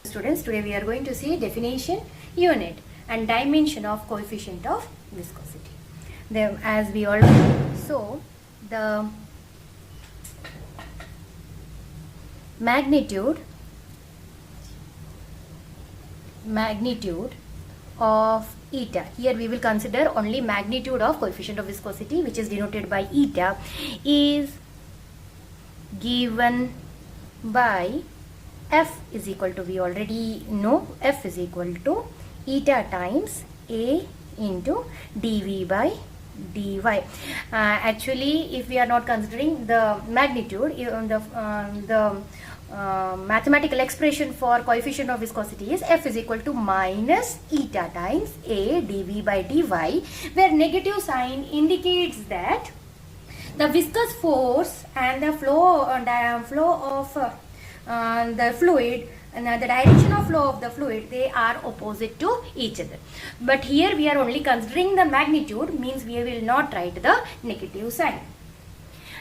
Students, today we are going to see definition, unit and dimension of coefficient of viscosity. As we already saw, the magnitude of eta, here we will consider only magnitude of coefficient of viscosity, which is denoted by eta, is given by F is equal to, we already know, F is equal to eta times A into dV by dy. Actually, if we are not considering the magnitude, the mathematical expression for coefficient of viscosity is F is equal to minus eta times A dV by dy, where negative sign indicates that the viscous force and the flow of the fluid and the direction of flow of the fluid, they are opposite to each other. But here we are only considering the magnitude, means we will not write the negative sign.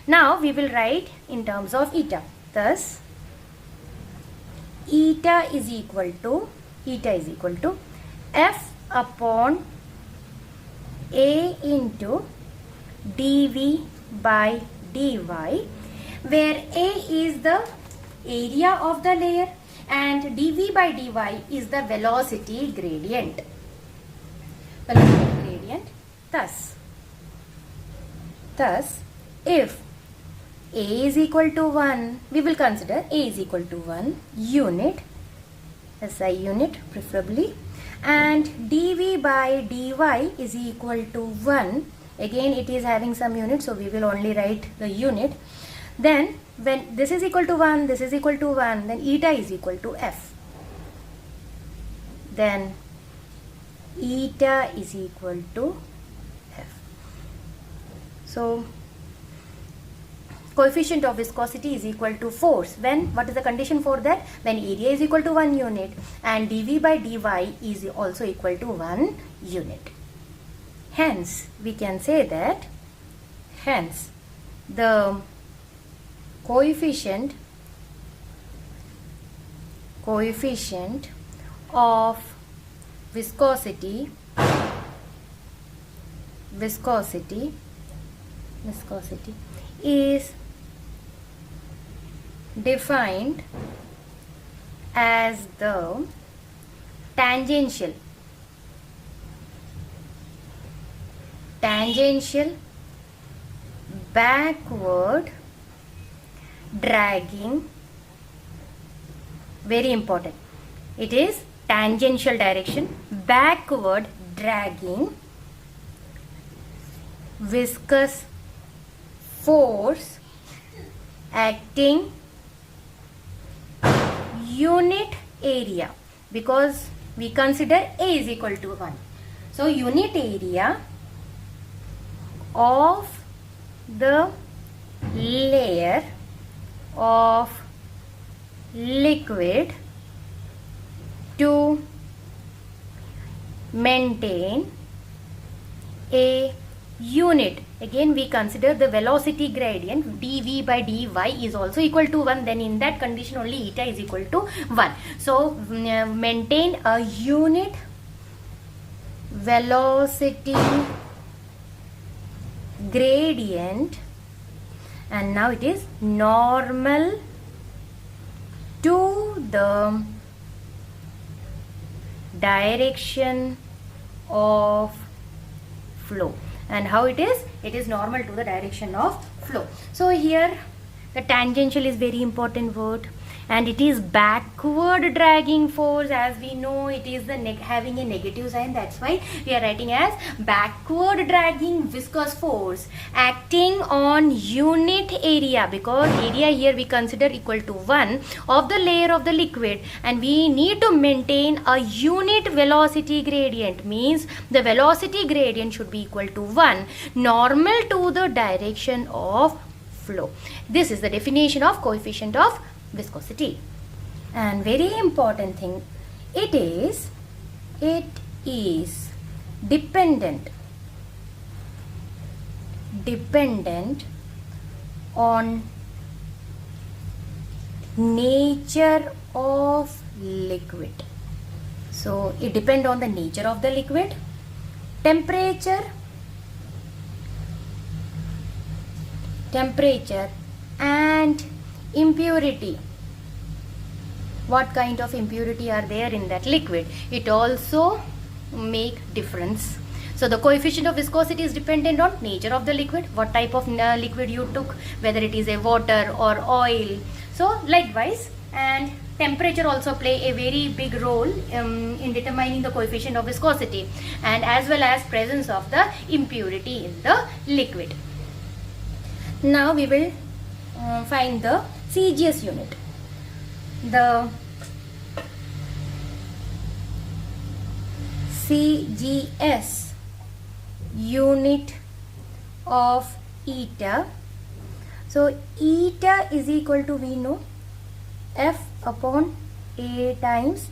Now we will write in terms of eta. Thus, eta is equal to F upon A into dV by dy, where A is the area of the layer and dV by dy is the velocity gradient. Thus, if A is equal to 1, we will consider A is equal to 1 unit, SI unit preferably, and dV by dy is equal to 1. Again, it is having some unit, so we will only write the unit. Then, when this is equal to 1, this is equal to 1, then eta is equal to F. Then, eta is equal to F. So, coefficient of viscosity is equal to force. When? What is the condition for that? When area is equal to 1 unit and dV by dy is also equal to 1 unit. Hence, we can say that, the coefficient of viscosity is defined as the tangential backward dragging, very important, it is tangential direction, backward dragging viscous force acting unit area, because we consider A is equal to 1. So, unit area of the layer of liquid to maintain a unit. Again, we consider the velocity gradient dV by dy is also equal to 1. Then in that condition only eta is equal to 1. So, maintain a unit velocity gradient, and now it is normal to the direction of flow. And how it is? It is normal to the direction of flow. So here the tangential is very important word, and it is backward dragging force. As we know, it is the having a negative sign, that's why we are writing as backward dragging viscous force acting on unit area, because area here we consider equal to 1 of the layer of the liquid, and we need to maintain a unit velocity gradient, means the velocity gradient should be equal to 1 normal to the direction of flow. This is the definition of coefficient of viscosity. And very important thing, it is dependent on nature of liquid. So it depends on the nature of the liquid, temperature and impurity. What kind of impurity are there in that liquid? It also make difference. So the coefficient of viscosity is dependent on nature of the liquid, what type of liquid you took, whether it is a water or oil. So likewise, and temperature also play a very big role in determining the coefficient of viscosity, and as well as presence of the impurity in the liquid. Now we will find the CGS unit. The CGS unit of eta. So eta is equal to, we know, F upon A times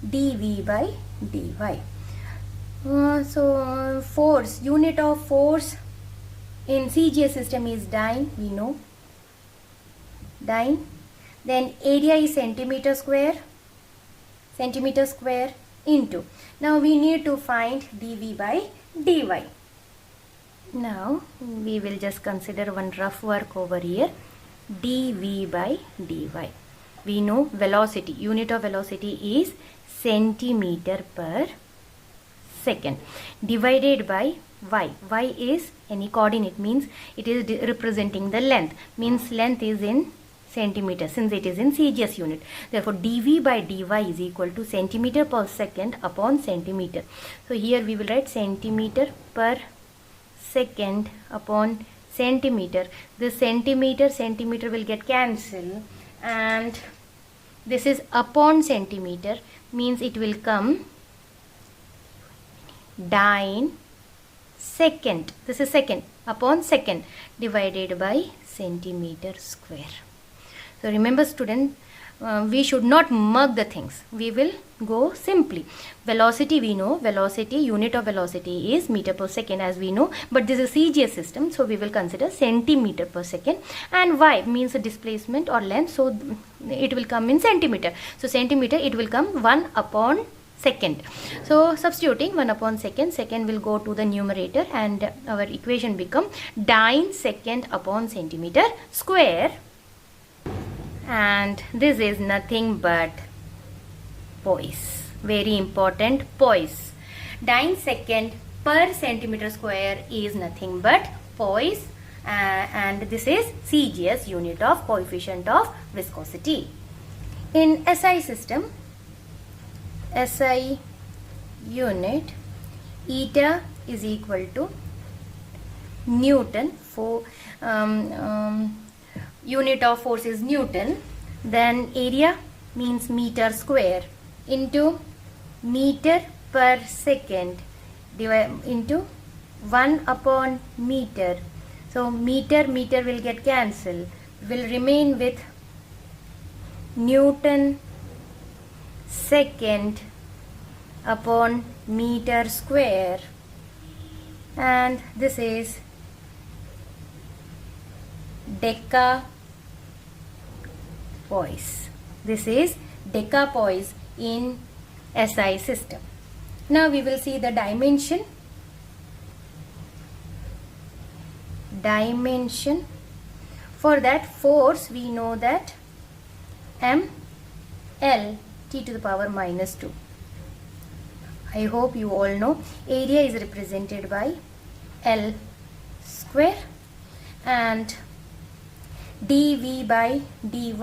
dV by dy. So force, unit of force in CGS system is dyne, we know, dyne. Then area is centimeter square into. Now we need to find dV by dy. Now we will just consider one rough work over here. dV by dy. We know velocity, unit of velocity is centimeter per second, divided by y. Y is any coordinate, means it is representing the length, means length is in centimeter since it is in CGS unit. Therefore dV by dy is equal to centimeter per second upon centimeter. So here we will write centimeter per second upon centimeter. This centimeter will get cancelled, and this is upon centimeter, means it will come dyne second. This is second upon second divided by centimeter square. So remember student, we should not mug the things. We will go simply. Velocity, we know, velocity, unit of velocity is meter per second as we know, but this is CGS system, so we will consider centimeter per second, and y means the displacement or length, so it will come in centimeter. So centimeter, it will come 1 upon second. So substituting 1 upon second, second will go to the numerator and our equation become dyne second upon centimeter square, and this is nothing but poise. Very important, poise. Dyne second per centimeter square is nothing but poise, and this is CGS, unit of coefficient of viscosity. In SI system, SI unit, eta is equal to Newton. For unit of force is Newton. Then area means meter square into meter per second into 1 upon meter. So meter will get cancelled, will remain with Newton second upon meter square, and this is decapoise. This is decapoise in SI system. Now we will see the dimension. For that force, we know that ML T to the power minus 2. I hope you all know. Area is represented by L square, and dV by dy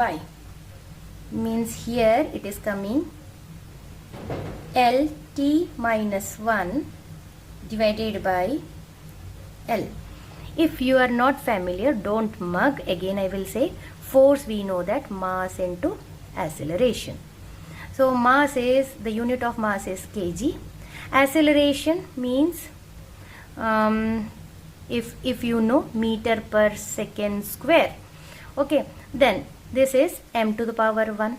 means here it is coming LT minus 1 divided by L. If you are not familiar, don't mug. Again I will say, force we know that mass into acceleration. So mass is, the unit of mass is kg. Acceleration means if you know, meter per second square. Okay, then this is m to the power 1,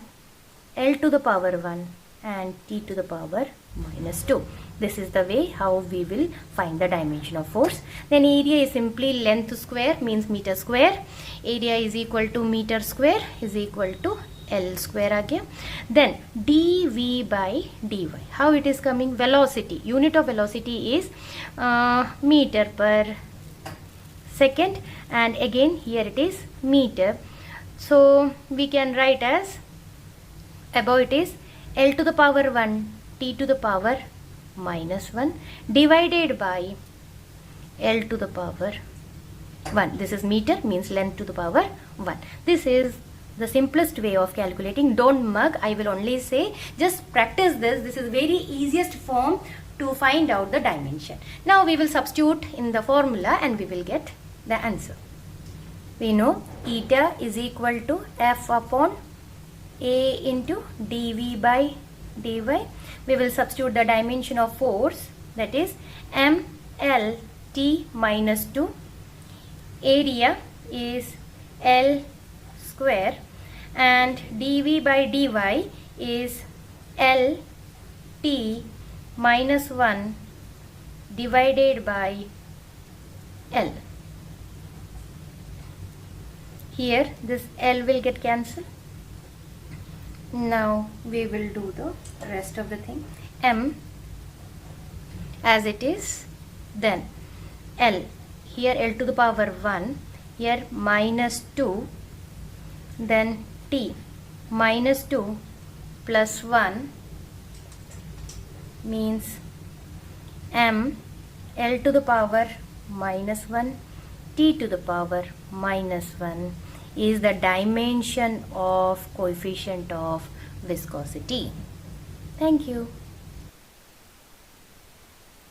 L to the power 1 and T to the power minus 2. This is the way how we will find the dimension of force. Then area is simply length square, means meter square. Area is equal to meter square is equal to L square आ गया. Then dv by dy. How it is coming? Velocity. Unit of velocity is meter per second, and again here it is meter. So we can write as above it is L to the power 1 t to the power minus 1 divided by L to the power 1. This is meter, means length to the power 1. This is the simplest way of calculating. Don't mug. I will only say just practice this. This is very easiest form to find out the dimension. Now we will substitute in the formula and we will get the answer. We know eta is equal to F upon A into dV by dy. We will substitute the dimension of force, that is MLT minus 2. Area is L square and dV by dy is LT minus 1 divided by L. Here this L will get cancelled. Now we will do the rest of the thing. M as it is, then L, here L to the power 1, here minus 2, then T minus 2 plus 1 means M L to the power minus 1 T to the power minus 1 is the dimension of coefficient of viscosity. Thank you.